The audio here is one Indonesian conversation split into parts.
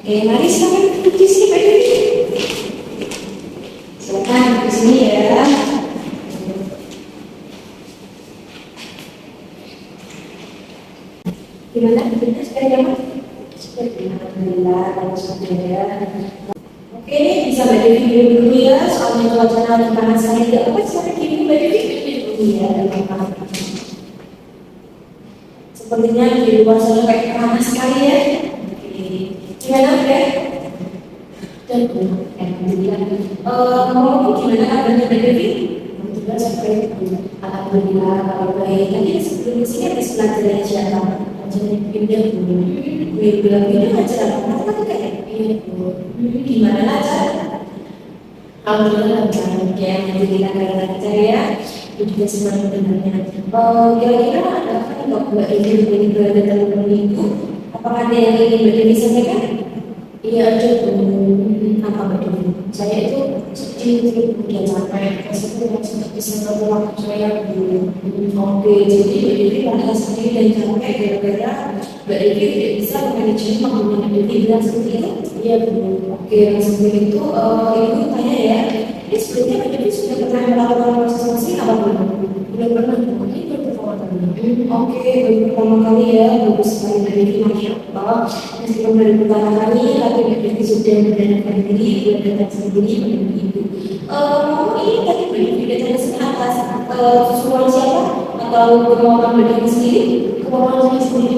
Oke, mari silakan duduk di sini Pak Dewi. Silakan duduk di sini ya. Gimana? Kita sekarang nyaman? Alhamdulillah, kalau sudah. Oke, bisa Mbak Devi dulu ya. Soalnya cuaca lagi panas sekali. Tidak apa sekarang gini Mbak Devi? Iya, tidak apa-apa. Sepertinya di luar sana kayak panas sekali ya. Oke, gimana ya? Dan alhamdulillah. Ngomong gimana kabarnya Mbak Devi? Alhamdulillah sampai alhamdulillah kalau baik. Tadi sebelum sini ada pelajaran siapa? Pelajaran pindah dulu. Bilang pindah aja. Kenapa kayak gimana aja? Alhamdulillah lancar. Ya, nanti kita akan lancar ya. Itu juga senang mendengarnya. Kira-kira ada apa nih kok Mbak Devi berada dalam minggu? Apakah ada yang ingin Mbak Devi sampaikan? Iya ada apa Mbak Devi? Saya itu sedih udah capek. Saya sempat bisa waktu saya dulu. Oke, jadi Mbak Devi merasa sedih dan capek gara-gara Mbak Devi tidak bisa manajemen waktu Mbak Devi bilang seperti itu. Iya betul. Oke, seperti itu ibu tanya ya. Ini sebelumnya Mbak Devi sudah pernah melakukan proses apa belum? Belum pernah. Ini baru pertama kali. Oke, baru pertama kali ya. Bagus sekali Mbak Devi, masya Allah. Meskipun baru pertama kali, tapi Mbak Devi sudah memberanikan diri, sudah datang sendiri menemui ibu. Ini tadi Mbak Devi datang ke sini atas susuan siapa? Atau kemauan Mbak Devi sendiri? Kemauan saya sendiri.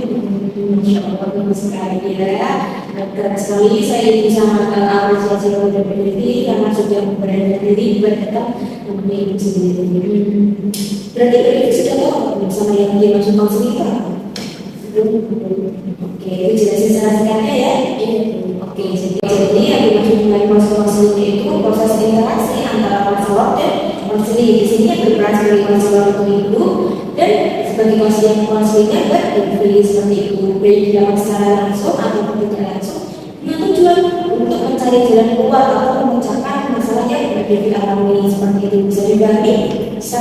Masya Allah, bagus sekali ya. Dan sekali saya bisa apresiasi kepada Mbak Devi karena sudah memberanikan diri buat datang menemui ibu sendiri. Berarti Mbak Devi sudah tahu sama yang dia masuk konselita? Oke, itu jelasin secara singkatnya ya. Oke, jadi yang dimaksud dengan proses konseling itu proses interaksi antara konselor dan konseling. Di sini yang berperan sebagai konselor untuk ibu dan sebagai konselingnya Mbak Devi seperti itu. Baik dilakukan secara langsung atau tidak langsung dengan tujuan untuk mencari jalan keluar atau memecahkan masalah yang Mbak Devi alami seperti itu. Bisa dibagi? Bisa.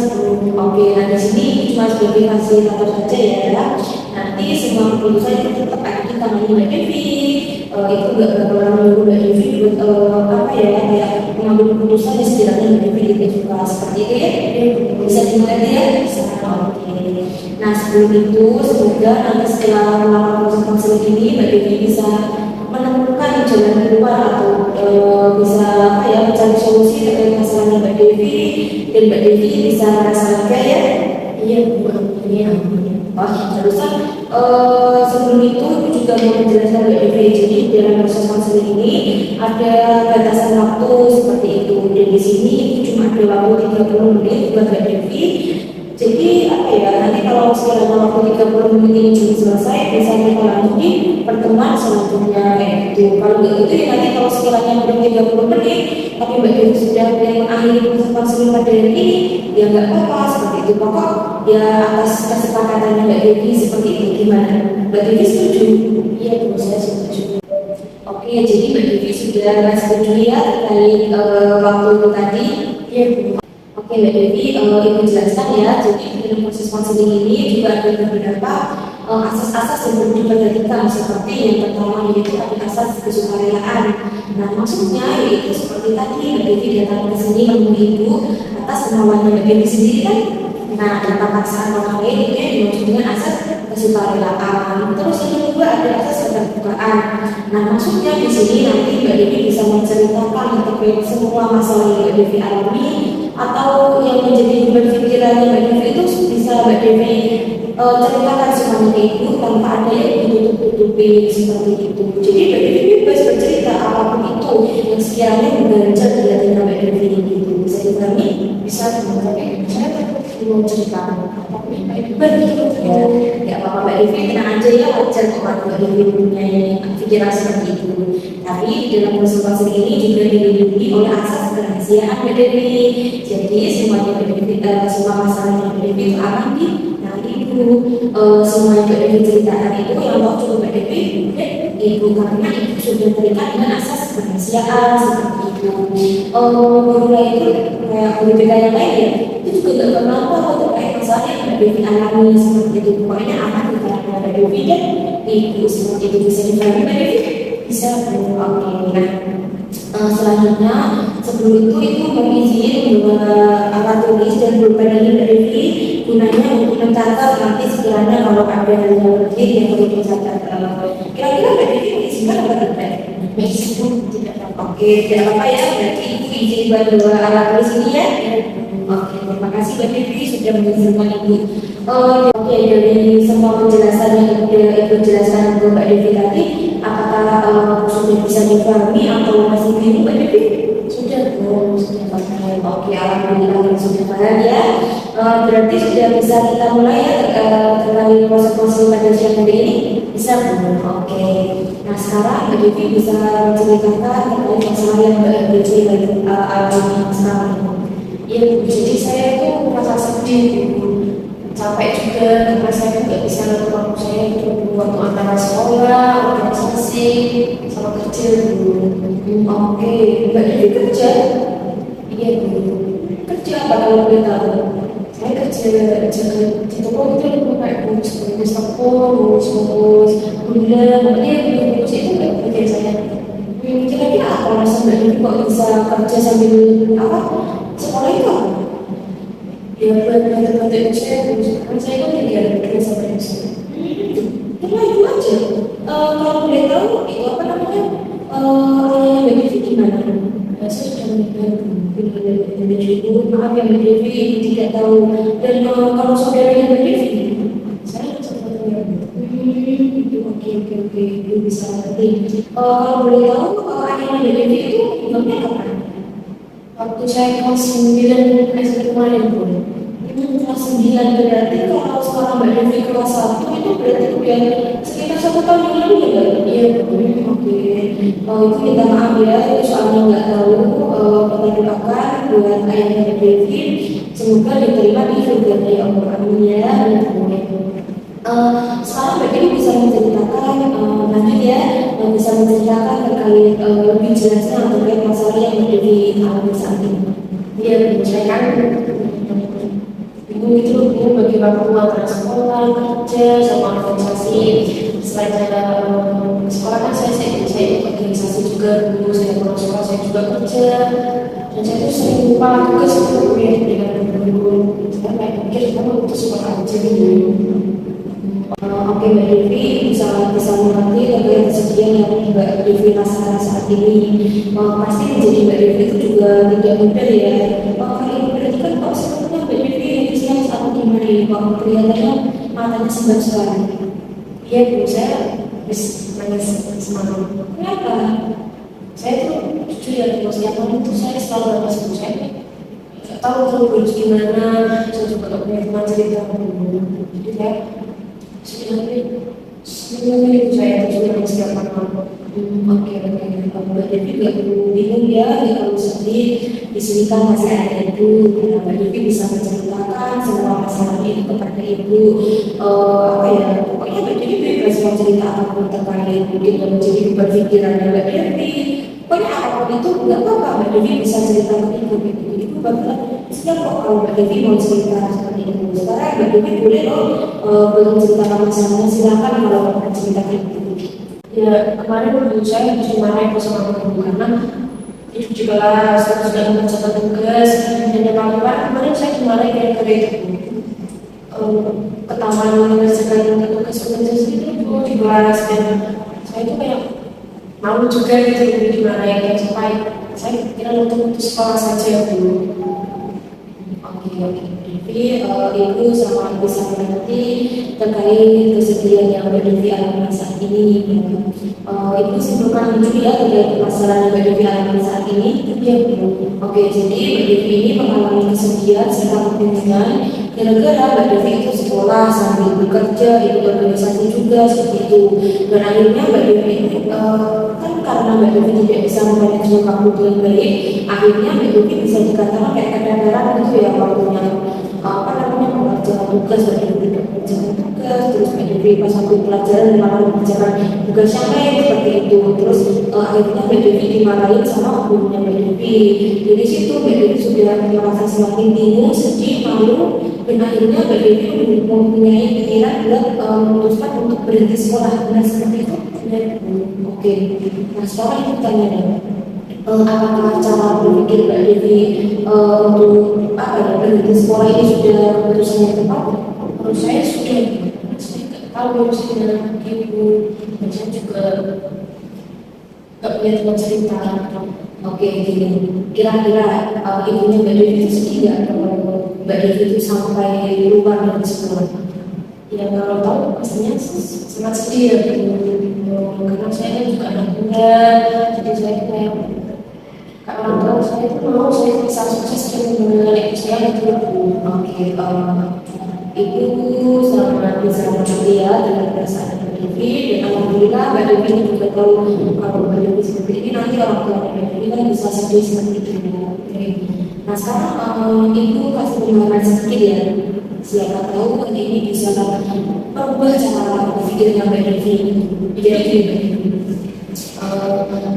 Oke, nah di sini cuma sebagai fasilitator saja ya. Nanti semua keputusan itu tetap ada di tangan Mbak Devi. Itu nggak bakalan menunggu Mbak Devi buat apa ya mengambil keputusan yang sekiranya Mbak Devi tidak suka seperti itu ya. Bisa dimengerti ya? Bisa. Oke. Nah sebelum itu semoga nanti setelah melakukan proses konseling ini Mbak Devi bisa menemukan jalan keluar atau bisa apa ya mencari solusi terkait masalahnya Mbak Devi dan Mbak Devi bisa merasa lega ya. Iya Bu, amin. Terusan sebelum itu juga mau menjelaskan Mbak Devi. Jadi dalam proses konseling ini ada batasan waktu seperti itu. Dan di sini cuma ada waktu 30 menit buat Mbak Devi. Jadi apa ya, nanti kalau sekiranya waktu 30 menit ini belum selesai, bisa kita lanjut di pertemuan selanjutnya kayak gitu. Kalau nggak gitu ya nanti kalau sekiranya belum 30 menit, tapi Mbak Devi sudah mengakhiri proses konseling pada hari ini, ya nggak apa-apa seperti itu. Pokok ya atas kesepakatannya Mbak Devi seperti itu. Gimana? Mbak Devi setuju? Iya, saya setuju. Oke, jadi Mbak Devi sudah setuju ya terkait waktu tadi. Iya, Bu. Oke Mbak Devi, ibu jelaskan ya. Jadi dalam proses konseling ini juga ada beberapa asas-asas yang perlu diperhatikan, seperti yang pertama yaitu ada asas kesukarelaan. Nah maksudnya yaitu seperti tadi Mbak Devi datang ke sini menemui ibu atas kemauannya Mbak Devi sendiri kan. Nah tanpa paksaan orang lain itu yang dimaksud dengan asas kesukarelaan. Terus yang kedua ada asas keterbukaan. Nah maksudnya di sini nanti Mbak Devi bisa menceritakan terkait semua masalah yang Mbak Devi alami atau yang menjadi beban pikiran Mbak Devi itu bisa Mbak Devi ceritakan semuanya ke ibu tanpa ada yang ditutup-tutupi seperti itu. Jadi Mbak Devi bebas bercerita apapun itu yang sekiranya mengganjal di hati Mbak Devi itu. Bisa dipahami? Bisa teman-teman. Saya mau cerita tapi betul ya apa-apa Mbak Devi tenang aja ya, wajar kok Mbak Devi punya pikiran seperti itu. Tapi dalam konsultasi ini juga dilindungi oleh asas kerahasiaan Mbak Devi. Jadi semuanya Mbak Devi, semua masalahnya Mbak Devi itu aman nanti ibu. Semua yang Mbak Devi ceritakan itu yang tahu cuma Mbak Devi dan ibu, karena ibu sudah terikat dengan asas kerahasiaan seperti itu. Guru lain itu kayak guru BK yang lain ya, itu juga nggak pernah tahu terkait masalah yang Mbak Devi alami seperti itu. Pokoknya aman di kalangan Mbak Devi dan ibu seperti itu. Bisa dipahami Mbak Devi? Bisa. Nah, selanjutnya sebelum itu mau izin membawa alat tulis dan pulpen ini dari gunanya untuk mencatat nanti sekiranya kalau ada hal yang penting yang perlu dicatat. Kira-kira Mbak Devi mengizinkan apa tidak? Meskipun tidak apa-apa. Oke, tidak apa-apa ya. Berarti Ibu izin bawa alat tulis ini ya. Oke, terima kasih Mbak Devi sudah mengizinkan Ibu. Oke, dari semua penjelasan yang Ibu jelaskan ke Mbak Devi tadi, apakah sudah bisa dipahami atau masih bingung Mbak Devi? Sudah paham. Oke, alhamdulillah sudah paham ya. Berarti sudah bisa kita mulai ya terkait proses pada siang hari ini. Bisa Bu. Oke. Nah sekarang Mbak Devi bisa menceritakan terkait masalah yang Mbak Devi alami sekarang. Iya Bu, jadi saya itu merasa sedih Bu, capek juga karena saya nggak bisa ngatur waktu saya itu waktu antara sekolah, organisasi, sama kerja Bu. Oke, Mbak Devi kerja? Iya Bu. Kerja apa kalau boleh tahu? Saya kerja di toko itu Bu, kayak bungkus tepung, bungkus gula, makanya bungkus itu nggak kerja saya. Kira-kira apa alasan Mbak Devi kok bisa kerja sambil apa? Sekolah itu apa? Ya buat bantu-bantu ibu saya Bu, karena saya kan tinggal berdua sama ibu saya. Cuma itu aja. Kalau boleh tahu itu apa namanya? Ayah Mbak Devi gimana? Saya sudah meninggal Bu. Maaf ya Mbak Devi tidak tahu. Dan kalau saudaranya Mbak Devi, Saya sempat meninggal Bu. Oke, itu bisa ngerti. Kalau boleh tahu, ayah Mbak Devi itu meninggalnya kapan? Waktu saya kelas 9 SMP kemarin Bu. Kelas 9 berarti kalau sekarang Mbak Devi kelas 1 itu berarti udah sekitar 1 tahun yang lalu ya Mbak? Iya Bu. Oke, itu kita maaf ya, itu soalnya nggak tahu. Kita doakan buat ayahnya Mbak Devi, semoga diterima di surga ya Allah, amin ya. Sekarang Mbak Devi bisa menceritakan lanjut ya, bisa menceritakan terkait lebih jelasnya terkait masalah yang Mbak Devi alami saat ini. Iya Bu, saya kan bingung itu Bu, bagi waktu antara sekolah, kerja, sama organisasi. Selain saya sekolah kan saya ikut organisasi juga dulu, saya pulang sekolah saya juga kerja, dan saya tuh sering lupa tugas itu ya dengan guru. Saya kayak mikir kamu itu suka aja gitu. Oke Mbak Devi bisa mengerti terkait kesedihan yang Mbak Devi rasakan saat ini. Pasti menjadi Mbak Devi itu juga tidak mudah ya. Kali ini berarti kan kok sepertinya Mbak Devi siang saat gimana ya? Kok kelihatannya matanya sebab sekali. Iya Bu, saya habis nangis semalam. Kenapa? Saya tuh jujur ya Bu, setiap malam itu saya selalu nangis Bu. Saya nggak tahu tuh harus gimana, saya juga nggak punya teman cerita Bu. Jadi saya sebenarnya ibu saya itu juga setiap malam. Oke, Mbak Devi nggak perlu bingung ya, nggak perlu sedih. Di sini kan masih ada Ibu, Mbak Devi bisa menceritakan semua masalah itu kepada Ibu. Pokoknya Mbak Devi bebas mau cerita apapun terkait mungkin yang menjadi beban pikirannya Mbak Devi. Pokoknya apapun itu nggak apa-apa, Mbak Devi bisa cerita ke Ibu. Ibu bakal siap kok kalau Mbak Devi mau cerita seperti itu. Sekarang Mbak Devi boleh belum ceritakan masalahnya, silakan kalau mau cerita ke Ibu. Ya kemarin dulu saya dimarahin sama guru karena itu juga saya sudah mengerjakan tugas dan yang paling parah kemarin saya dimarahin gara-gara itu ketahuan mengerjakan tugas itu Bu dibahas dan saya itu kayak malu juga gitu dimarahin kayak sampai saya kira untuk putus sekolah saja Bu. Oke. Devi, Ibu sama Ibu bisa mengerti terkait kesedihan yang Mbak Devi alami saat ini. Ibu simpulkan dulu ya terkait masalah yang Mbak Devi alami saat ini. Iya Bu. Oke, jadi Mbak Devi ini mengalami kesedihan serta kebingungan gara-gara Mbak Devi itu sekolah sambil bekerja, ikut organisasi juga seperti itu. Dan akhirnya Mbak Devi kan karena Mbak Devi tidak bisa memanage waktu dengan baik, akhirnya Mbak Devi bisa dikatakan kayak keteteran gitu ya waktunya. Mengerjakan tugas, Mbak Devi tidak mengerjakan tugas, terus Mbak Devi pas waktu pelajaran malah mengerjakan tugas yang lain seperti itu. Terus akhirnya akhirnya Mbak Devi dimarahin sama gurunya Mbak Devi. Dari situ Mbak Devi sudah merasa semakin bingung, sedih, malu, dan akhirnya Mbak Devi mempunyai pikiran buat memutuskan untuk berhenti sekolah. Benar seperti itu? Benar. Oke. Nah sekarang itu tanya deh, apakah cara berpikir Mbak Devi untuk berhenti sekolah ini sudah keputusan yang tepat? Menurut saya sudah. Saya nggak tahu harusnya ibu, dan saya juga nggak punya teman cerita. Oke, gini. Kira-kira ibunya Mbak Devi itu sedih nggak kalau Mbak Devi itu sampai keluar dari sekolah? Ya kalau tahu pastinya sangat sedih ya, karena saya juga anak muda, jadi saya kayak orang tua saya itu mau saya bisa sukses dengan ibu saya gitu. Oke, ibu sangat bisa mengerti ya dengan perasaan Mbak Devi, dan alhamdulillah Mbak Devi ini juga tahu kalau Mbak Devi seperti ini nanti orang tua Mbak Devi kan bisa sedih seperti itu. Oke. Nah sekarang ibu kasih pemahaman sedikit ya, siapa tahu kan ini bisa merubah cara berpikirnya Mbak Devi. Jadi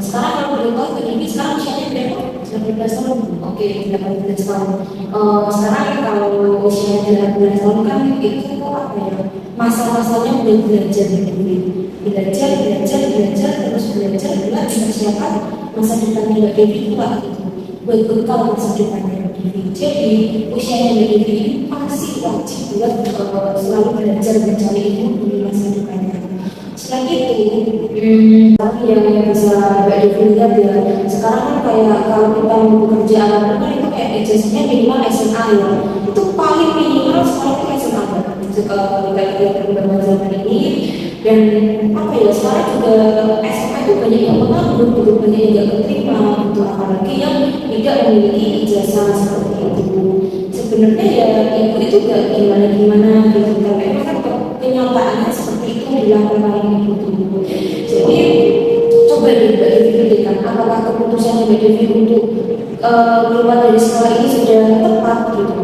sekarang kalau boleh tahu Mbak Devi sekarang usianya berapa? 18 tahun. Oke, 18 tahun. Sekarang kalau usianya 18 tahun kan itu apa ya? Masa-masanya udah belajar terus belajar buat mempersiapkan masa depannya Mbak Devi itu buat bekal masa depannya Mbak Devi. Jadi usianya Mbak Devi ini masih wajib buat selalu belajar mencari ilmu di masa depannya. Selain itu, yang bisa Mbak Devi lihat ya, sekarang kan kayak kalau kita mau bekerja anak kan itu kayak ijazahnya minimal SMA ya, itu paling minimal sekarang itu SMA kan. Kalau kita lihat perkembangan zaman ini, dan apa ya sekarang juga SMA itu banyak yang menganggur, juga banyak yang nggak keterima, gitu. Apalagi yang tidak memiliki ijazah seperti itu. Sebenarnya ya ibu itu gak gimana gitu kan, memang kan kenyataannya seperti itu dilakukan gitu. Jadi coba Mbak Devi pikirkan apakah keputusan Mbak Devi untuk keluar dari sekolah ini sudah tepat gitu,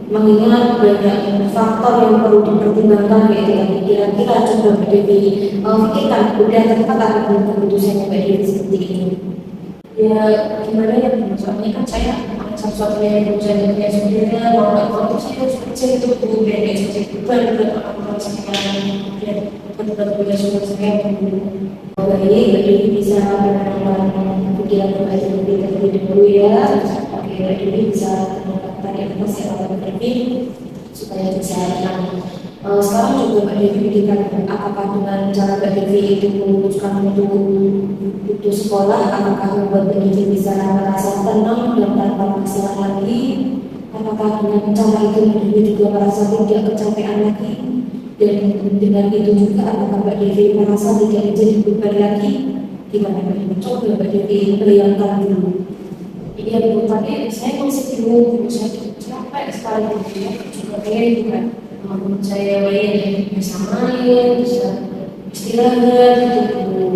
mengingat banyak faktor yang perlu dipertimbangkan yaitu tadi. Kira-kira coba Mbak Devi pikirkan udah tepat apapun keputusannya Mbak Devi seperti ini. Ya gimana ya, soalnya kan saya satu-satunya yang bisa kerja sendiri, mau nggak mau saya harus kerja itu biar jadi beban buat orang tua saya, biar benar-benar sudah saya Baik, Mbak Devi bisa menenangkan pikiran Mbak Devi terlebih dahulu ya. Oke, Mbak Devi bisa menenangkan emosi Mbak Devi supaya bisa tenang. Sekarang coba Mbak Devi pikirkan apakah dengan cara Mbak Devi itu memutuskan untuk putus sekolah, apakah membuat Mbak Devi bisa merasa tenang dan tanpa masalah lagi? Apakah dengan cara itu Mbak Devi juga merasa tidak kecapean lagi? Dan dengan itu juga apakah Mbak Devi merasa tidak menjadi beban lagi? Gimana Mbak Devi? Coba Mbak Devi bayangkan dulu. Iya Bu, tapi saya masih bingung, saya capek sekali ya, juga pengen juga saya bisa main, bisa istirahat gitu.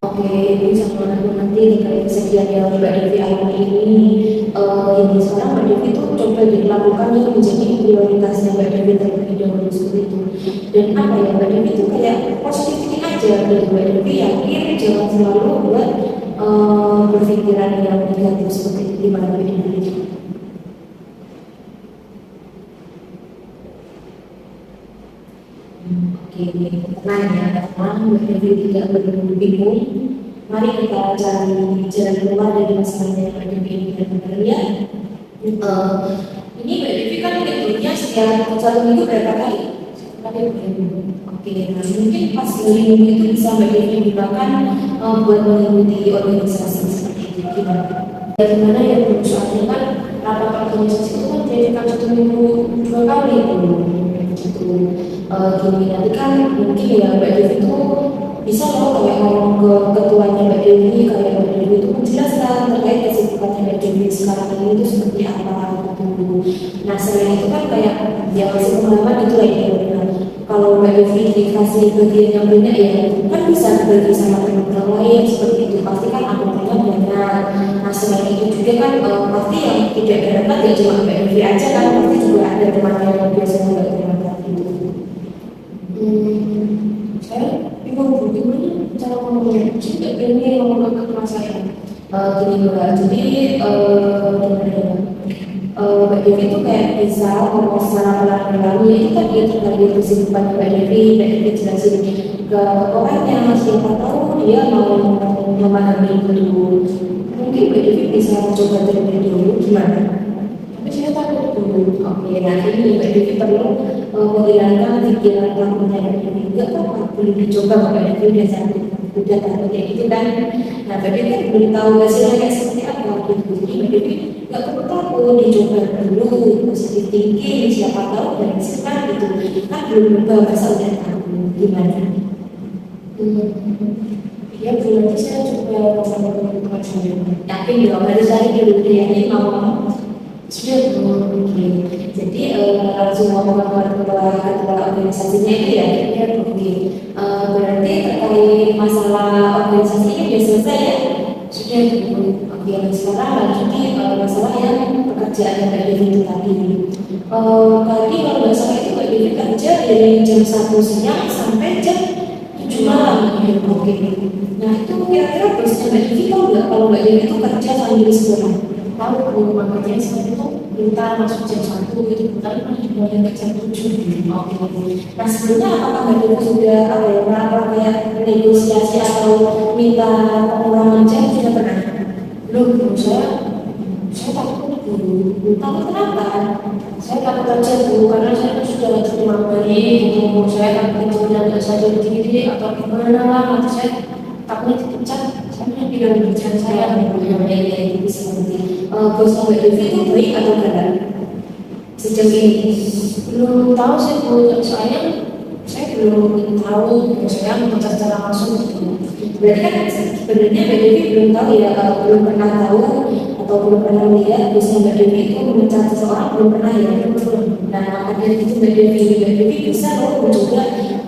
Oke, ini sama nanti dikali kesediaan yang Mbak Devi alami ini, sekarang Mbak Devi itu coba dilakukan yang menjadi prioritasnya Mbak Devi terlebih dahulu seperti itu. Dan apa ya, Mbak Devi itu kayak positif aja, dan Mbak Devi yakin jangan selalu buat berpikiran yang negatif seperti itu. Gimana Mbak Devi? Oke, tenang ya, tenang. Mbak Devi tidak perlu bingung. Mari kita cari jalan keluar dari masalahnya Mbak Devi ini benar-benar ya. Ini Mbak Devi kan liburnya setiap 1 minggu berapa kali? Oke, nah mungkin pas hari minggu itu bisa Mbak Devi gunakan buat mengikuti organisasi seperti itu. Gimana? Ya gimana ya Bu, soalnya kan rapat organisasi itu kan diadakan 1 minggu 2 kali gitu. Gini nanti kan mungkin ya Mbak Devi itu bisa loh kayak ngomong ke ketuanya Mbak Devi, kayak Mbak Devi itu menjelaskan terkait kesibukannya Mbak Devi sekarang ini itu seperti apa gitu. Nah selain itu kan kayak ya masih pengalaman itu ya. Kalau Mbak Devi dikasih bagian yang banyak ya kan bisa berbagi sama teman-teman lain seperti itu, pasti kan anggotanya banyak. Nah selain itu juga kan pasti yang tidak berangkat ya cuma Mbak Devi aja kan, pasti juga ada temannya yang biasanya nggak berangkat gitu. Saya bingung gimana cara ngomongnya. juga ini ngomong ke kelas saya. Gini Mbak, jadi gimana ya? Mbak Devi itu kayak bisa ngomong secara pelan-pelan, ya itu kan dia terkait kesibukan Mbak Devi jelasin ke orangnya, siapa tahu dia mau memahami dulu. Mungkin Mbak Devi bisa coba terlebih dulu, gimana? Tapi saya takut dulu. Oke, nah ini Mbak Devi perlu menghilangkan pikiran takutnya Mbak Devi. Enggak apa-apa, boleh dicoba Mbak Devi udah takut kayak gitu kan. Nah Mbak Devi kan belum tahu hasilnya kayak seperti apa gitu. Jadi Mbak Devi nggak perlu takut, dicoba dulu, positif tinggi, siapa tahu dari sekarang gitu. Kan belum nyoba masa udah tahu gimana? Ya, nanti saya coba sama teman-teman saya. Yakin dong, harus cari dulu deh, ini mau Sudah Oke, jadi langsung ngomong ke ketua organisasinya itu ya, oke. Berarti terkait masalah organisasinya sudah selesai ya? sudah Oke, sekarang lanjut nih masalah yang pekerjaan yang Mbak Devi itu tadi. Tadi kalau nggak salah itu Mbak Devi kerja dari jam 1 siang sampai jam 7 malam. Ya, oke. Nah itu kira-kira bosnya Mbak Devi tahu nggak kalau Mbak Devi itu kerja sambil sekolah? tahu kalau makanya seperti itu minta masuk jam 1 gitu, tapi masih boleh ke jam 7. Oke. Nah sebelumnya apakah Mbak Devi sudah ada pernah kayak negosiasi atau minta pengurangan jam sudah pernah? Belum, saya takut dulu. Takut kenapa? Saya takut aja dulu karena saya kan sudah terima baik gitu. Saya takut itu nggak saja diri atau gimana lah. Nanti saya takutnya dipecat. Saya punya pilihan kerjaan saya. Ya, itu seperti bos Mbak Devi itu baik atau enggak? Sejauh ini Belum tahu sih Bu, soalnya saya belum tahu saya memecat secara langsung gitu. berarti kan sebenarnya Mbak Devi belum tahu ya, belum pernah tahu atau belum pernah melihat bosnya Mbak Devi itu memecat seseorang, belum pernah ya. Nah makanya itu Mbak Devi bisa loh mencoba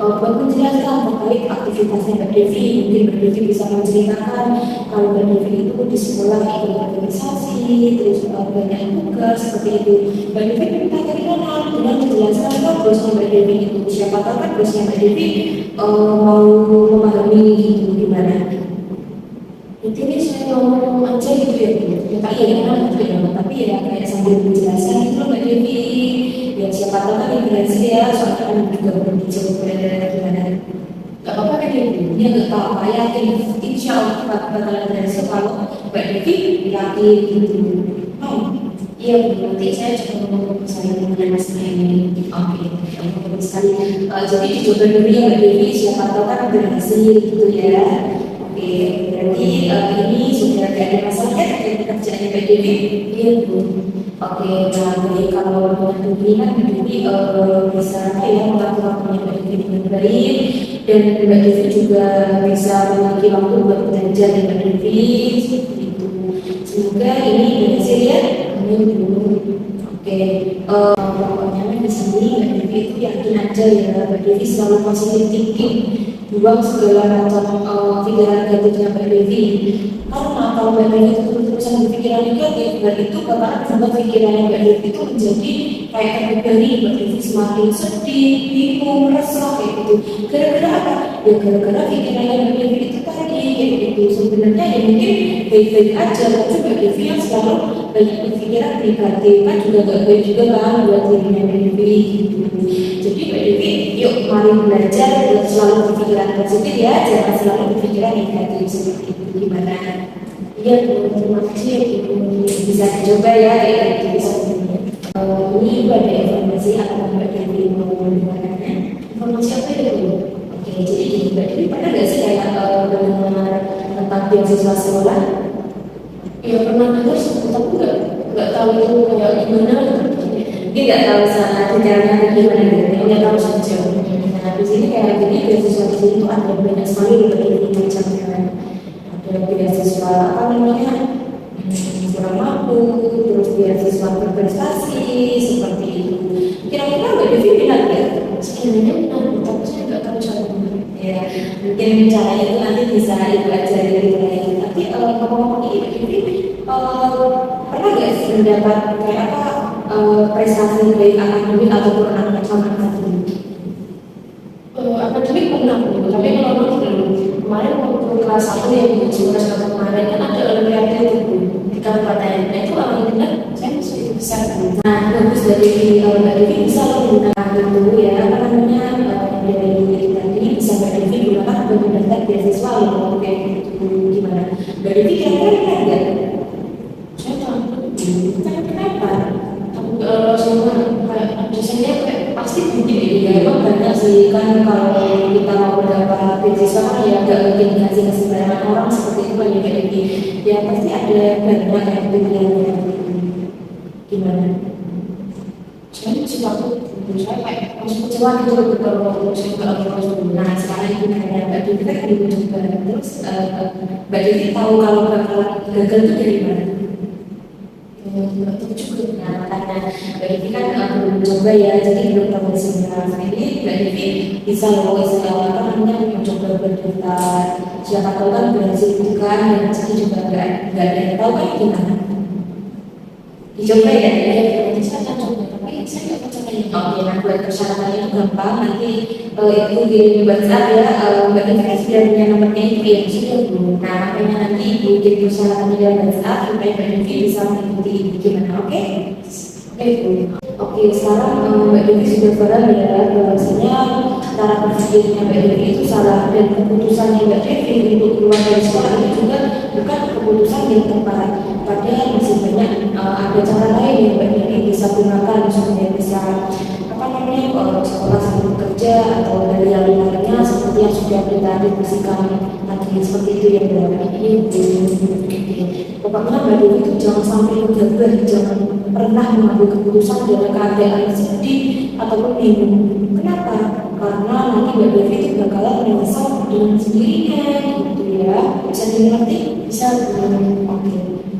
buat menjelaskan terkait aktivitasnya Mbak Devi. Mungkin Mbak Devi bisa menceritakan kalau Mbak Devi itu di sekolah ikut organisasi, terus banyak tugas seperti itu. Mbak Devi minta keterangan dengan menjelaskan kan bosnya Mbak Devi itu, siapa tahu kan bosnya Mbak Devi mau memahami gitu gimana. Intinya saya ngomong aja gitu ya Bu. Ya, Tapi tapi ya kayak sambil menjelaskan itu loh Mbak Devi. Ya siapa tahu kan imigrasi ya, soalnya kan juga belum dicoba gimana. Gak apa-apa kan ya Bu? Dia nggak tahu apa yakin, insya Allah bakalan berhasil kalau Mbak Devi yakin gitu. Iya Bu, nanti saya coba ngomong ke saya mengenai masalah ini. Oke, bagus sekali. Jadi dicoba dulu ya Mbak Devi, siapa tahu kan berhasil gitu ya. Oke, berarti ini sudah tidak ada masalah ya terkait pekerjaannya Mbak Devi. Iya Bu. Oke, nah jadi kalau dengan ini kan Mbak Devi bisa apa ya mengatur waktunya Mbak Devi dengan baik, dan Mbak Devi juga bisa memiliki waktu buat belajar ya Mbak Devi seperti itu. Semoga ini berhasil ya. Amin Bu. Oke, pokoknya di sini Mbak Devi itu yakin aja ya, Mbak Devi selalu positif thinking, buang segala macam pikiran negatifnya Mbak Devi. Karena kalau Mbak Devi itu terus-terusan berpikiran negatif, dan itu bakalan membuat pikirannya Mbak Devi itu menjadi kayak terbebani. Mbak Devi semakin sedih, bingung, resah kayak gitu. Gara-gara apa? Ya gara-gara pikirannya Mbak Devi itu tadi kayak gitu. Sebenarnya ya mungkin baik-baik aja, tapi Mbak Devi yang selalu banyak berpikiran negatif kan juga gak baik juga kan buat dirinya Mbak Devi gitu. Jadi Mbak Devi, yuk mari belajar buat selalu berpikiran positif ya, jangan selalu berpikiran negatif seperti itu. Gimana? Iya Bu, terima kasih ya Bu. Bisa dicoba ya kayak gitu bisa. Ini juga ada informasi apa Mbak Devi mau mendengarkannya? Informasi apa ya Bu? Oke, jadi gini Mbak Devi pernah nggak sih kayak mendengar tentang beasiswa sekolah? Ya pernah dengar sih, tapi nggak tahu itu kayak gimana gitu. Dia nggak tahu sana detailnya kayak gimana gitu. Nggak tahu saja. Nah di sini kayak gini beasiswa di sini tuh ada banyak sekali berbagai macamnya. Ada beasiswa apa namanya kurang mampu, terus beasiswa berprestasi seperti itu. Kira-kira Mbak Devi bilang ya? Sebenarnya benar, tapi saya nggak tahu caranya. Ya, mungkin caranya itu nanti bisa ibu ajarin gitu ya. Tapi ngomong-ngomong ini Mbak Devi pernah nggak sih mendapat kayak apa prestasi baik akademik ataupun akademik? Akademik pernah Bu, tapi kalau non belum. Kemarin waktu kelas 1 Bu, Cimas kemarin kan ada olimpiade itu Bu, di kabupaten. Nah itu alhamdulillah saya masuk itu besar Bu. Nah, bagus dari Mbak Devi bisa menggunakan itu ya, apa namanya, dari diri tadi bisa Mbak Devi gunakan untuk mendaftar beasiswa loh, kayak gitu. Gimana? Mbak Devi kira-kira ingat nggak? Saya takut Bu. Kenapa? Sama kayak dosennya kayak pasti begini Ya, emang banyak sih kan kalau kita mau mendapat beasiswa kan ya nggak mungkin dikasih ke sembarangan orang seperti itu kan ya kayak gini. Ya pasti ada banyak yang pilihannya. Gimana? saya masih takut Bu. Saya kayak masih kecewa gitu loh kalau saya nggak lolos Bu. Nah sekarang itu karena Mbak Devi kan udah coba terus Mbak Devi tahu kalau bakalan gagal itu dari mana? Nggak tahu juga. Nah makanya Mbak Devi kan belum coba ya, jadi belum tahu sebenarnya. Nah ini Mbak Devi bisa loh istilah apa namanya mencoba berdaftar. Siapa tahu kan berhasil bukan dan jadi juga nggak ada yang tahu kan gimana? Dicoba ya. Nanti saya akan coba, tapi saya nggak percaya. Oke, nah buat persyaratannya itu gampang. Nanti itu kirim di WhatsApp ya. Mbak Devi kan sudah punya nomornya itu ya, sudah Bu. Nah makanya nanti Ibu kirim persyaratannya di WhatsApp supaya Mbak Devi bisa mengikuti gimana, oke? Oke Bu. Oke, sekarang Mbak Devi sudah paham ya bahwasanya cara berpikirnya Mbak Devi itu salah dan keputusannya Mbak Devi untuk keluar dari sekolah itu juga bukan keputusan yang tepat. Padahal masih banyak ada cara lain yang Mbak Devi bisa gunakan supaya bisa apa namanya sekolah sambil bekerja atau dari yang lainnya seperti yang sudah kita diskusikan tadi seperti itu ya Mbak. Pokoknya Mbak Devi itu jangan sampai gegabah, jangan pernah mengambil keputusan dalam keadaan sedih ataupun bingung. Kenapa? Karena nanti Mbak Devi itu bakalan menyesal dengan sendirinya gitu ya. Bisa dimengerti? Bisa. Oke.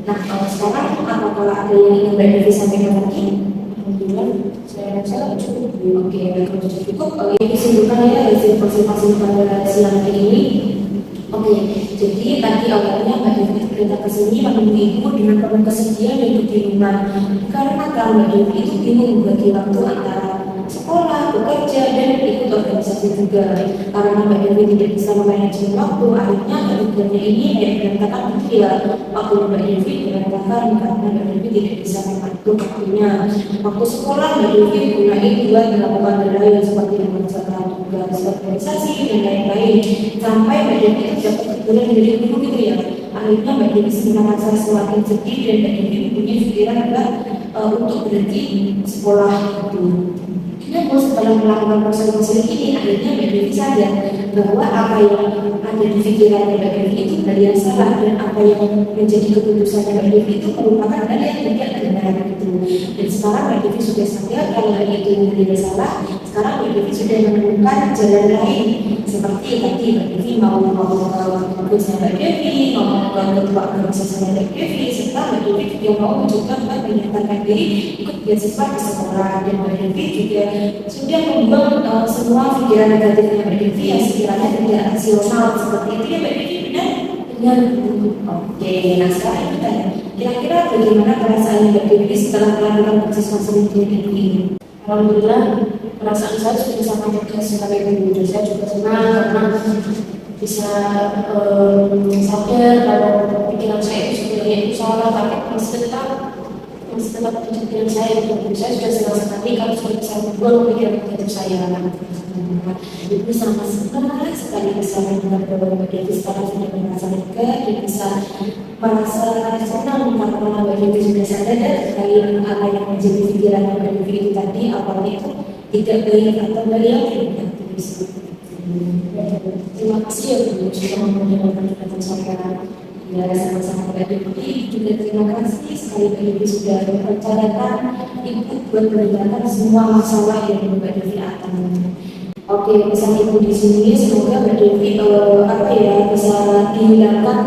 Nah sekarang apakah ada yang ingin Mbak Devi sampaikan lagi? Alhamdulillah saya rasa cukup Bu. Oke, baik kalau sudah cukup. Ini kesimpulan ya hasil presentasi pada siang hari ini. Oke, jadi tadi awalnya Mbak Devi berangkat ke sini menemui Ibu dengan penuh kesedihan dan kebingungan. Karena kalau Mbak Devi itu bingung bagi waktu antara sekolah, bekerja, dan ikut organisasi juga. Karena Mbak Devi tidak bisa memanage waktu, akhirnya ketiganya ini berantakan gitu ya. Waktu Mbak Devi berantakan karena Mbak Devi tidak bisa mengatur waktunya. Waktu sekolah Mbak Devi gunain buat melakukan hal lain seperti mengerjakan tugas organisasi dan lain-lain. Sampai Mbak Devi itu dapat kebetulan dari guru gitu ya. Akhirnya Mbak Devi merasa semakin sedih dan Mbak Devi punya pikiran enggak untuk berhenti sekolah itu. Namun setelah melakukan proses konseling ini, akhirnya Mbak Devi sadar bahwa apa yang ada di pikiran Mbak Devi itu hal yang salah dan apa yang menjadi keputusan Mbak Devi itu merupakan hal yang tidak benar gitu. Dan sekarang Mbak Devi sudah sadar kalau hal itu tidak salah. Sekarang Mbak Devi sudah menemukan jalan lain seperti tadi Mbak Devi mau bagusnya Mbak Devi, mau ketua organisasi Mbak Devi, serta Mbak Devi juga mau mencoba untuk menyatakan diri ikut beasiswa di sekolah dan Mbak Devi juga sudah membuang semua pikiran negatifnya Mbak Devi yang sekiranya tidak rasional seperti itu ya Mbak Devi, benar? Benar. Oke, nah sekarang kita kira-kira bagaimana perasaan Mbak Devi setelah melakukan proses konseling ini? Alhamdulillah perasaan saya sudah sangat lega sekali Bu. Saya juga senang karena bisa sadar kalau pikiran saya itu sebenarnya itu salah, tapi masih tetap pikiran saya itu. Saya sudah senang sekali kalau sudah bisa membuang pikiran negatif saya. Ibu sama senang sekali bisa mendengar bahwa Mbak Devi sekarang sudah merasa lega dan bisa merasa senang karena Mbak Devi sudah sadar terkait apa yang menjadi pikiran Mbak Devi itu tadi awalnya itu tidak baik atau beliau tidak bisa. Terima kasih ya Bu sudah mendengarkan penjelasan saya. Ya, sama-sama Mbak Devi juga terima kasih sekali Mbak Devi sudah mempercayakan ikut buat mendengarkan semua masalah yang Mbak Devi alami. Oke, pesan Ibu di sini semoga Mbak Devi bisa dihilangkan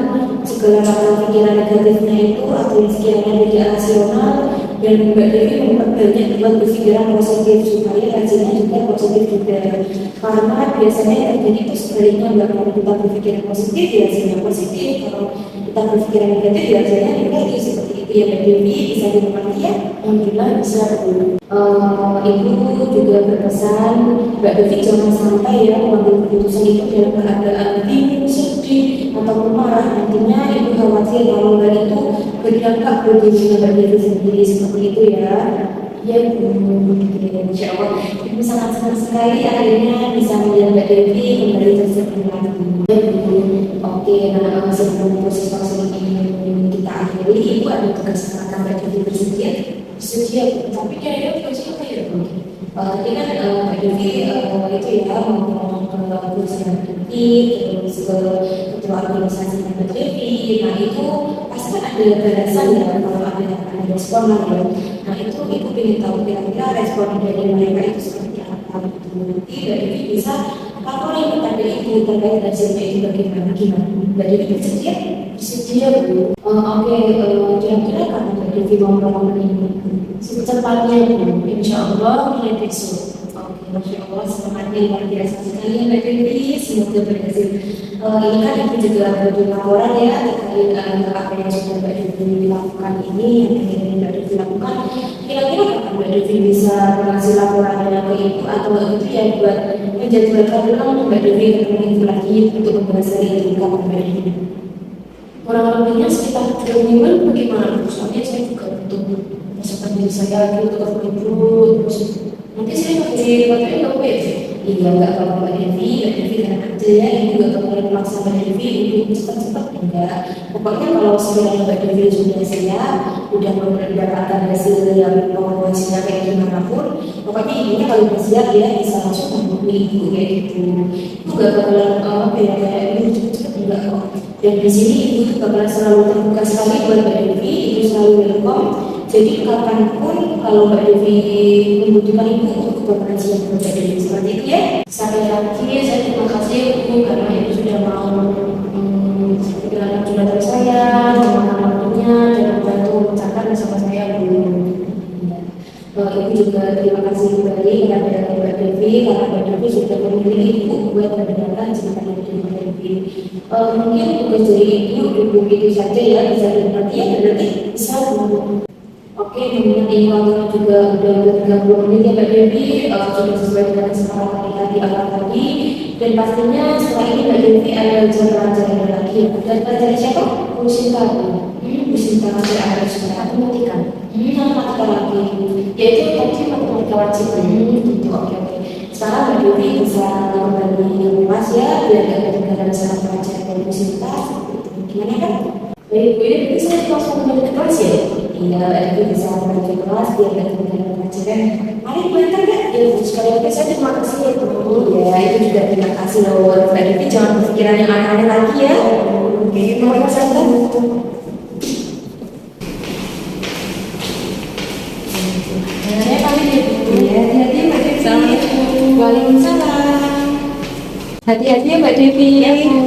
segala macam pikiran negatifnya itu atau yang sekiranya tidak rasional dan Mbak Devi memperbanyak buat berpikiran positif supaya hasilnya juga positif juga. Karena biasanya yang terjadi itu sebaliknya Mbak, kalau kita berpikiran positif ya hasilnya positif, kalau kita berpikiran negatif ya hasilnya negatif seperti itu ya Mbak Devi, bisa dimengerti ya? Alhamdulillah bisa Bu. Ibu juga berpesan Mbak Devi jangan sampai ya mengambil keputusan itu dalam keadaan bingung, sedih, atau ataupun marah, nantinya Ibu khawatir kalau hal itu berdampak ke dirinya Mbak Devi sendiri seperti itu ya. Ya Bu, insya Allah Ibu sangat senang sekali akhirnya bisa melihat Mbak Devi kembali tersenyum lagi. Ya Bu, oke, nah sebelum proses konseling ini kita akhiri, Ibu ada kesempatan Mbak Devi bersedia? Bersedia Bu, tapi kira-kira tugasnya apa ya Bu? Tadi kan Mbak Devi itu ya ngomong ke kursi Mbak Devi, terus ke ketua organisasi Mbak Devi. Nah itu pasti kan ada balasan ya kalau ada respon lah ya. Nah itu Ibu ingin tahu kira-kira respon dari mereka itu seperti apa gitu. Nanti Mbak Devi bisa laporin kepada Ibu terkait hasilnya itu bagaimana. Mbak Devi bersedia? Bersedia Bu. Oke, kira-kira kapan Mbak Devi mau melakukan ini? Secepatnya Bu, insya Allah mulai besok. Oke, Masya Allah, semangatnya luar biasa sekali ya Mbak Devi, semoga berhasil. Ini kan Ibu juga beri laporan ya terkait apa yang sudah Mbak Devi lakukan ini, yang ingin Mbak Devi lakukan. Kira-kira kapan Mbak Devi bisa mengasih laporannya ke Ibu atau itu ya buat menjadwalkan ulang Mbak Devi ketemu Ibu lagi untuk membahas dari itu kapan Mbak Devi? Kurang lebihnya sekitar 2 minggu bagaimana Bu? Soalnya saya juga butuh masukan diri saya lagi untuk Ibu, terus nanti saya kasih materi ke WF. Iya, nggak apa-apa Mbak Devi tenang aja ya, Ibu nggak kemarin memaksa Mbak Devi untuk cepat-cepat, enggak. Pokoknya kalau sekiranya Mbak Devi sudah siap, udah mendapatkan hasil yang hasilnya kayak gimana pun, pokoknya Ibunya kalau udah siap ya bisa langsung menghubungi Ibu kayak gitu. Ibu nggak bakalan apa ya kayak ini cepet-cepet enggak kok. Dan di sini Ibu bakalan selalu terbuka sekali buat Mbak Devi, Ibu selalu welcome. Jadi kapanpun kalau Mbak Devi membutuhkan Ibu untuk berkomunikasi dengan Mbak Devi seperti itu ya. Sampai lagi saya terima kasih Ibu karena Ibu sudah mau menjalankan tugas saya, memakan waktunya dan membantu memecahkan bersama saya Bu. Ibu juga terima kasih kembali kepada Mbak Devi karena Mbak Devi sudah memilih Ibu buat mendengarkan cerita dari Mbak Devi. Mungkin tugas dari Ibu itu saja ya, bisa dinikmati ya berarti bisa Bu. Oke, mengingat ini waktunya juga udah 30 menit ya Mbak Devi, sudah sesuai dengan kesepakatan kita di awal tadi. Dan pastinya setelah ini Mbak Devi ada pelajaran lagi. Dan pelajaran siapa? Bu Sinta. Bu Sinta masih ada matematika. Matematika lagi. Yaitu tadi matematika wajib. Gitu, oke. Sekarang Mbak Devi bisa kembali ke kelas ya, biar gak ada ketinggalan sama pelajaran dari Bu Sinta. Gimana kan? Baik, Bu, ini saya langsung kembali ke kelas ya? Iya, Mbak Devi bisa kembali ke kelas biar gak ketinggalan pelajaran. Mari dibantar ya? Ya, sekali lagi saya terima kasih ya Bu. Ya, itu juga terima kasih loh Mbak Devi, jangan berpikiran yang aneh-aneh lagi ya. Oke, terima kasih Bu. Saya pamit ya Bu. Ya, hati-hati Mbak Devi. Assalamualaikum. Waalaikumsalam. Hati-hati ya Mbak Devi. Ya Bu.